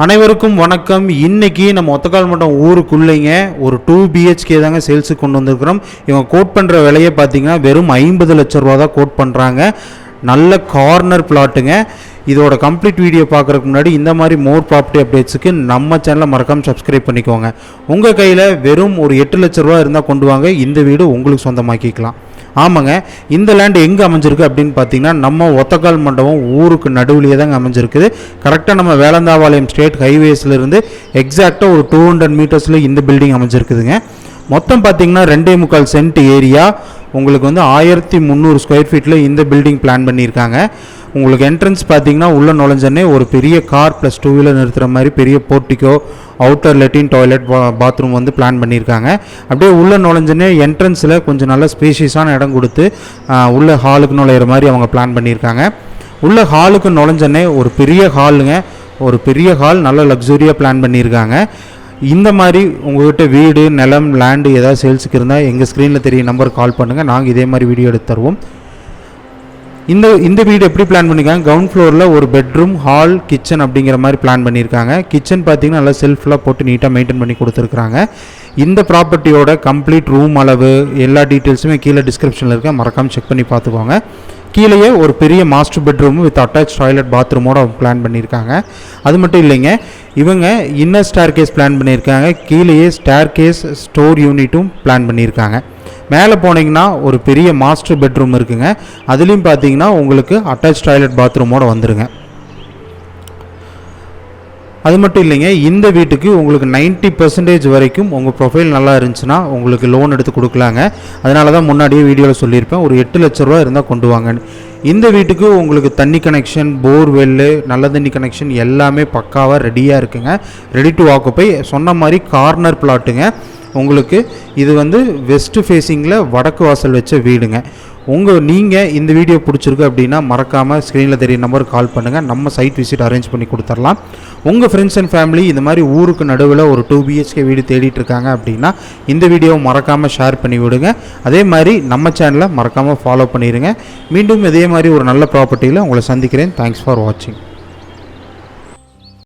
அனைவருக்கும் வணக்கம். இன்னைக்கு நம்ம ஒத்தக்கால் மட்டம் ஊருக்குள்ளேங்க ஒரு 2 BHK தாங்க சேல்ஸுக்கு கொண்டு வந்திருக்கிறோம். இவங்க கோட் பண்ணுற விலையை பார்த்தீங்கன்னா வெறும் 50 லட்ச ரூபா தான் கோட் பண்ணுறாங்க. நல்ல கார்னர் பிளாட்டுங்க. இதோட கம்ப்ளீட் வீடியோ பார்க்குறதுக்கு முன்னாடி இந்த மாதிரி மோர் ப்ராப்பர்ட்டி அப்டேட்ஸுக்கு நம்ம சேனலை மறக்காமல் சப்ஸ்கிரைப் பண்ணிக்கோங்க. உங்கள் கையில் வெறும் ஒரு 8 லட்ச ரூபா இருந்தால் கொண்டு வாங்க, இந்த வீடு உங்களுக்கு சொந்தமாக்கிக்கலாம். ஆமாங்க, இந்த லேண்ட் எங்கே அமைஞ்சிருக்கு அப்படின்னு பார்த்தீங்கன்னா நம்ம ஒத்தக்கால் மண்டபம் ஊருக்கு நடுவுலையே தாங்க அமைஞ்சிருக்குது. கரெக்டாக நம்ம வேலந்தாபாளையம் ஸ்டேட் ஹைவேஸ்லேருந்து எக்ஸாக்டாக ஒரு 200 மீட்டர்ஸில் இந்த பில்டிங் அமைஞ்சிருக்குதுங்க. மொத்தம் பார்த்தீங்கன்னா 2.25 சென்ட் ஏரியா. உங்களுக்கு 1300 ஸ்கொயர் ஃபீட்டில் இந்த பில்டிங் பிளான் பண்ணியிருக்காங்க. உங்களுக்கு என்ட்ரன்ஸ் பார்த்தீங்கன்னா உள்ள நுழைஞ்சனே ஒரு பெரிய கார் ப்ளஸ் 2 வீலர் நிறுத்துகிற மாதிரி பெரிய போர்ட்டிக்கோ, அவுட்டர் லெட்டின், டாய்லெட், பாத்ரூம் பிளான் பண்ணியிருக்காங்க. அப்படியே உள்ள நுழைஞ்சனே என்ட்ரன்ஸில் கொஞ்சம் நல்ல ஸ்பேஷியஸான இடம் கொடுத்து உள்ள ஹாலுக்கு நுழையிற மாதிரி அவங்க பிளான் பண்ணியிருக்காங்க. உள்ள ஹாலுக்கு நுழைஞ்சனே ஒரு பெரிய ஹாலுங்க, ஒரு பெரிய ஹால் நல்ல லக்ஸுரியாக பிளான் பண்ணியிருக்காங்க. இந்த மாதிரி உங்கள்கிட்ட வீடு, நிலம், லேண்டு ஏதாவது சேல்ஸுக்கு இருந்தால் எங்கள் ஸ்க்ரீனில் தெரிய நம்பருக்கு கால் பண்ணுங்கள். நாங்கள் இதே மாதிரி வீடியோ எடுத்து தருவோம். இந்த வீடு எப்படி பிளான் பண்ணியிருக்காங்க, கிரவுண்ட் ஃப்ளோரில் ஒரு பெட்ரூம், ஹால், கிச்சன் அப்படிங்கிற மாதிரி பிளான் பண்ணியிருக்காங்க. கிச்சன் பார்த்தீங்கன்னா நல்லா செல்ஃப்லாம் போட்டு நீட்டாக மெயின்டைன் பண்ணி கொடுத்துருக்குறாங்க. இந்த ப்ராப்பர்ட்டியோட கம்ப்ளீட் ரூம் அளவு எல்லா டீட்டெயில்ஸுமே கீழே டிஸ்கிரிப்ஷனில் இருக்க, மறக்காமல் செக் பண்ணி பார்த்துக்கோங்க. கீழேயே ஒரு பெரிய master bedroom with attach toilet, பாத்ரூமோட பிளான் பண்ணியிருக்காங்க. அது மட்டும் இல்லைங்க, இவங்க இன்னர் ஸ்டேர் கேஸ் பிளான் பண்ணியிருக்காங்க. கீழேயே ஸ்டேர் கேஸ் ஸ்டோர் யூனிட்டும் பிளான் பண்ணியிருக்காங்க. மேலே போனீங்கன்னா ஒரு பெரிய மாஸ்டர் பெட்ரூம் இருக்குங்க. அதுலேயும் பார்த்தீங்கன்னா உங்களுக்கு அட்டாச் டாய்லெட், பாத்ரூமோட வந்துருங்க. அது மட்டும் இல்லைங்க, இந்த வீட்டுக்கு உங்களுக்கு 90% வரைக்கும் உங்கள் ப்ரொஃபைல் நல்லா இருந்துச்சுன்னா உங்களுக்கு லோன் எடுத்து கொடுக்கலாங்க. அதனால தான் முன்னாடியே வீடியோவில் சொல்லியிருப்பேன், ஒரு 8 லட்ச ரூபா இருந்தால் கொண்டு வாங்கன்னு. இந்த வீட்டுக்கு உங்களுக்கு தண்ணி கனெக்ஷன், போர்வெல்லு, நல்ல தண்ணி கனெக்ஷன் எல்லாமே பக்காவாக ரெடியாக இருக்குங்க. Ready to occupy. சொன்ன மாதிரி கார்னர் பிளாட்டுங்க. உங்களுக்கு இது வெஸ்ட் ஃபேஸிங்கில் வடக்கு வாசல் வச்ச வீடுங்க. நீங்கள் இந்த வீடியோ பிடிச்சிருக்கு அப்படின்னா மறக்காமல் ஸ்க்ரீனில் தெரிய நம்பருக்கு கால் பண்ணுங்கள். நம்ம சைட் விசிட் அரேஞ்ச் பண்ணி கொடுத்துடலாம். உங்கள் ஃப்ரெண்ட்ஸ் அண்ட் ஃபேமிலி இந்த மாதிரி ஊருக்கு நடுவில் ஒரு 2 BHK வீடு தேடிட்டு இருக்காங்க அப்படின்னா இந்த வீடியோவை மறக்காமல் ஷேர் பண்ணி விடுங்க. அதே மாதிரி நம்ம சேனலை மறக்காமல் ஃபாலோ பண்ணிடுங்க. மீண்டும் இதே மாதிரி ஒரு நல்ல ப்ராப்பர்ட்டியில் உங்களை சந்திக்கிறேன். தேங்க்ஸ் ஃபார் வாட்சிங்.